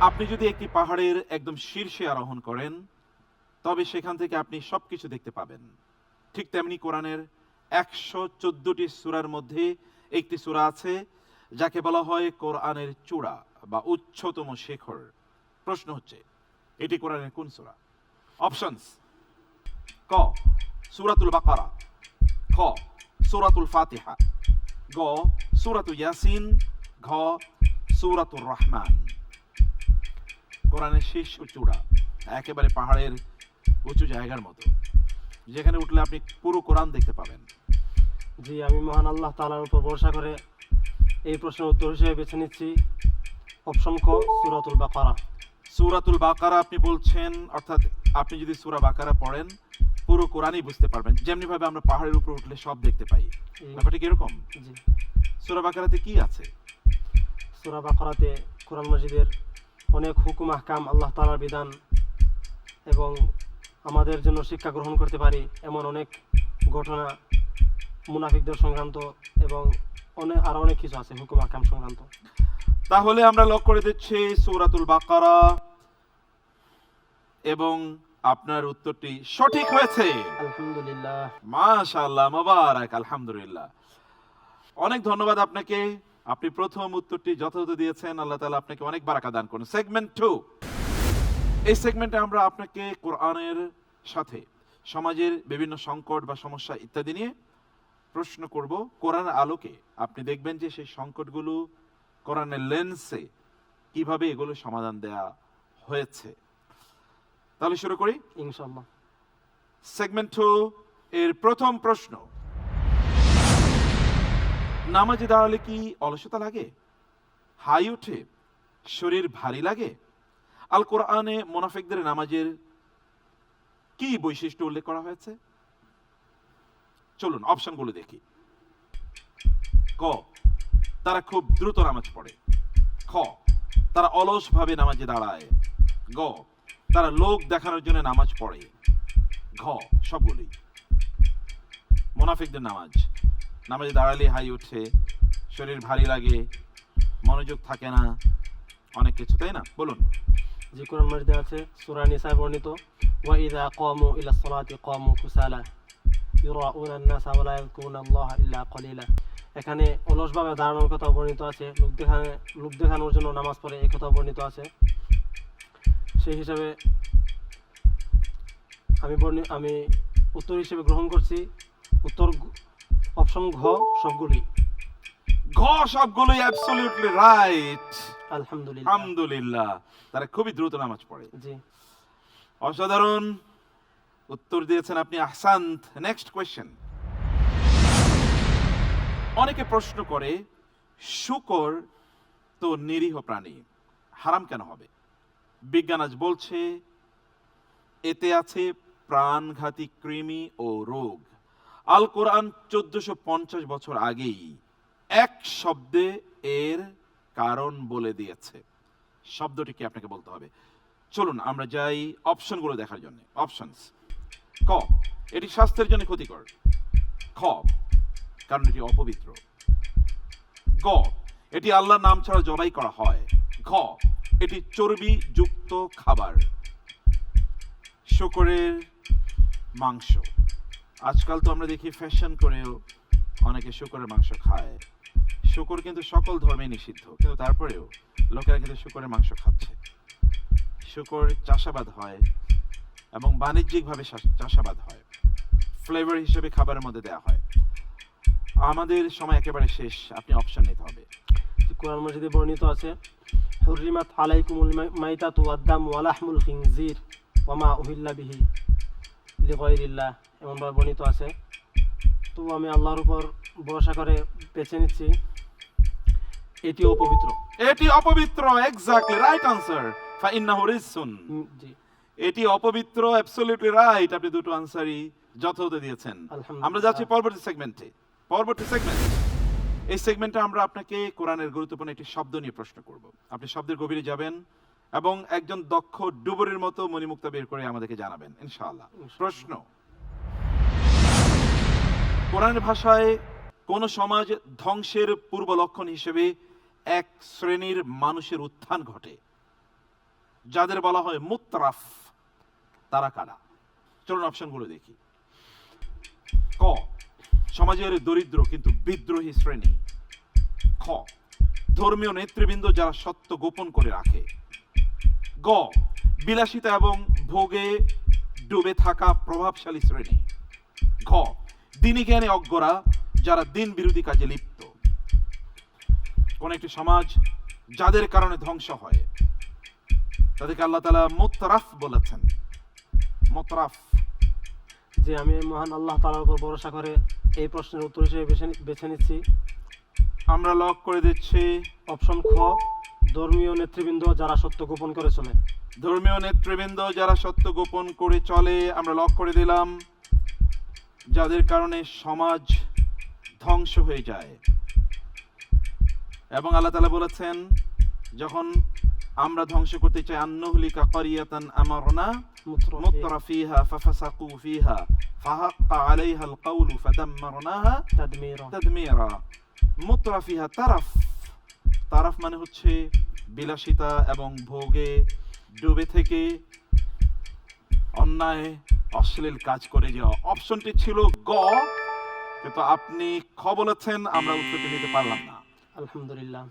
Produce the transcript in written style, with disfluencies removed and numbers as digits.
আপনি যদি একটি পাহাড়ের একদম শীর্ষে আরোহণ করেন তবে সেখান থেকে আপনি সবকিছু দেখতে পাবেন। ঠিক তেমনি কোরআনের 114টি সূরার মধ্যে একটি সূরা আছে যাকে বলা হয় কোরআনের চূড়া বা উচ্চতম শিখর। প্রশ্ন হচ্ছে এটি কোরআনের কোন সূরা? অপশনস: ক সূরাতুল বাকারা, খ সূরাতুল ফাতিহা, গ সূরাতুল ইয়াসিন, ঘ সূরাতুর রহমান। কোরআনের শীর্ষ চূড়া একেবারে পাহাড়ের উঁচু জায়গার মতো, যেখানে উঠলে আপনি পুরো কোরআন দেখতে পাবেন। জি, আমি মহান আল্লাহ তাআলার উপর ভরসা করে এই প্রশ্নের উত্তর হিসেবে বেছে নিচ্ছি অপশন খ সূরাতুল বাকারা। সূরাতুল বাকারা আপনি বলছেন, অর্থাৎ আপনি যদি সূরা বাকারা পড়েন পুরো কোরআনই বুঝতে পারবেন, যেমনি ভাবে আমরা পাহাড়ের উপর উঠলে সব দেখতে পাই। ব্যাপারটা কি এরকম? জি, সূরা বাকারাতে কি আছে? সূরা বাকারাতে কোরআন মাজিদের অনেক হুকুম আহকাম, আল্লাহ তাআলার বিধান এবং আমাদের জন্য শিক্ষা গ্রহণ করতে পারি এমন অনেক ঘটনা, মুনাফিকদের সংক্রান্ত এবং আরো অনেক কিছু আছে হুকুম আহকাম সংক্রান্ত। তাহলে আমরা লক করে দিচ্ছি সূরাতুল বাকারা এবং আপনার উত্তরটি সঠিক হয়েছে। আলহামদুলিল্লাহ, মাশাআল্লাহ, মোবারক, আলহামদুলিল্লাহ। অনেক ধন্যবাদ আপনাকে। আপনি প্রথম উত্তরটি যথাযথ দিয়েছেন। আল্লাহ তাআলা আপনাকে অনেক বারাকা দান করুন। সেগমেন্ট 2, এই সেগমেন্টে আমরা আপনাকে কোরআনের সাথে সমাজের বিভিন্ন সংকট বা সমস্যা ইত্যাদি নিয়ে প্রশ্ন করব। কোরআনের আলোকে আপনি দেখবেন যে সেই সংকটগুলো কোরআনের লেন্সে কিভাবে এগুলো সমাধান দেয়া হয়েছে। তাহলে শুরু করি ইনশাআল্লাহ। সেগমেন্ট 2 এর প্রথম প্রশ্ন: নামাজে দাঁড়ালে কি অলসতা লাগে, হাই ওঠে, শরীর ভারী লাগে? আল কোরআনে মুনাফিকদের নামাজের কি বৈশিষ্ট্য উল্লেখ করা হয়েছে? চলুন অপশনগুলো দেখি। ক তারা খুব দ্রুত নামাজ পড়ে, খ তারা অলসভাবে নামাজে দাঁড়ায়, গ তারা লোক দেখানোর জন্য নামাজ পড়ে, ঘ সবগুলোই। মুনাফিকদের নামাজে দাঁড়ালে হাই ওঠে, শরীর ভারী লাগে, মনোযোগ থাকে না, অনেক কিছু, তাই না? বলুন। যে কোরআন মাজিদে আছে সূরা নিসায় বর্ণিত, ওয়া ইযা কামু ইলা সলাতি কামু কুসালা ইউরাউনা আন-নাসা ওয়া লা ইয়াযকুরুনাল্লাহা ইল্লা কলিলা। এখানে অলসভাবে দাঁড়ানোর কথা বর্ণিত আছে, লোক দেখানোর জন্য নামাজ পড়ে এই কথা বর্ণিত আছে। সেই হিসাবে আমি উত্তর হিসেবে গ্রহণ করছি উত্তর অপশন ঘ সবগুলি। ঘ সবগুলোই অ্যাবসলিউটলি রাইট। আলহামদুলিল্লাহ, আলহামদুলিল্লাহ, তারা খুবই দ্রুত নামাজ পড়ে। জি, অসাধারণ উত্তর দিয়েছেন আপনি, আহসান্ত। নেক্সট কোয়েশ্চেন: অনেকে প্রশ্ন করে শূকর তো নিরীহ প্রাণী, হারাম কেন হবে? বিজ্ঞান আজ বলছে এতে আছে প্রাণঘাতী কৃমি ও রোগ। আল কোরআন 1450 বছর আগেই এক শব্দে এর কারণ বলে দিয়েছে। শব্দটি কি আপনাকে বলতে হবে। চলুন আমরা যাই অপশনগুলো দেখার জন্য। অপশনস: ক এটি স্বাস্থ্যের জন্য ক্ষতিকর, খ কারণ এটি অপবিত্র, গ এটি আল্লাহর নাম ছাড়া জবাই করা হয়, ঘ এটি চর্বি যুক্ত খাবার। শূকরের মাংস আজকাল তো আমরা দেখি ফ্যাশন করেও অনেকে শূকরের মাংস খায়। শূকর কিন্তু সকল ধর্মে নিষিদ্ধ, কিন্তু তারপরেও লোকেরা কিন্তু শূকরের মাংস খাচ্ছে। শূকর চাষাবাদ হয় এবং বাণিজ্যিকভাবে চাষাবাদ হয়, ফ্লেভার হিসেবে খাবারের মধ্যে দেওয়া হয়। আমাদের সময় একেবারে শেষ, আপনি অপশন নিতে হবে। কোরআন মাজিদে বর্ণিত আছে হুররিমাত আলাইকুমুল মাইতাতু ওয়াদ-দামু ওয়া লাহমুল খিনজির ওয়া মা উহিল্লা বিহি লিগায়রিল্লাহ, এমনভাবে বর্ণিত আছে। তো আমি আল্লাহর উপর ভরসা করে বেছে নিচ্ছি এটি অপবিত্র। এটি অপবিত্র, এক্স্যাক্টলি রাইট আনসার। ফাইন্নাহু রিজসুন, জি, এটি অপবিত্র, অ্যাবসলিউটলি রাইট। আপনি দুটো আনসারই যথাযথ দিয়েছেন। আলহামদুলিল্লাহ। আমরা যাচ্ছি পরবর্তী সেগমেন্টে। এই সেগমেন্টে আমরা আপনাকে কোরআনের গুরুত্বপূর্ণ একটি শব্দ নিয়ে প্রশ্ন করব। আপনি শব্দের গভীরে যাবেন এবং একজন দক্ষ ডুবুরির মতো মণিমুক্তা বের করে আমাদেরকে জানাবেন ইনশাআল্লাহ। প্রশ্ন: কোরআনের ভাষায় কোন সমাজ ধ্বংসের পূর্ব লক্ষণ হিসেবে এক শ্রেণীর মানুষের উত্থান ঘটে? যাদের বলা হয় মুত্রাফ, তারা কারা? চলুন অপশনগুলো দেখি। ক, সমাজের দরিদ্র কিন্তু বিদ্রোহী শ্রেণী। খ, ধর্মীয় নেতৃবৃন্দ যারা সত্য গোপন করে রাখে। গ, বিলাসিতা এবং ভোগে ডুবে থাকা প্রভাবশালী শ্রেণী। ঘ, দিনী জ্ঞানে অজ্ঞরা যারা দিন বিরোধী কাজে লিপ্ত। কোন একটি সমাজ যাদের কারণে ধ্বংস হয় তাদেরকে আল্লাহ তাআলা মুত্রাফ বলেছেন। মুত্রাফ। যে আমি মহান আল্লাহ তাআলার উপর ভরসা করে এই প্রশ্নের উত্তর হিসেবে বেছে নিচ্ছি আমরা লক করে দিচ্ছি অপশন খ, ধর্মীয় নেতৃবৃন্দ যারা সত্য গোপন করে চলে। ধর্মীয় নেতৃবৃন্দ যারা সত্য গোপন করে চলে, আমরা লক করে দিলাম, যাদের কারণে সমাজ ধ্বংস হয়ে যায়। এবং আল্লাহ তাআলা বলেছেন যখন আমরা ধ্বংস করতে চাই, আন্নুহলিকা ক্বরিয়াতান আমারনা মুত্রাফিহা ফাফাসাকু ফিহা ফাহাক্কা আলাইহাল কওলু ফাদাম্মারনাহা তাদমীরা। তাদমীরা। মুত্রাফিহা তারাফ, তারাফ মানে হচ্ছে বিলাসিতা এবং ভোগে ডুবে থেকে অন্যায় অশ্লীল কাজ করে যাওয়া। অপশনটি ছিল গ, কিন্তু আপনি খ বলেছেন, আমরা উত্তরটি নিতে পারলাম না। আলহামদুলিল্লাহ।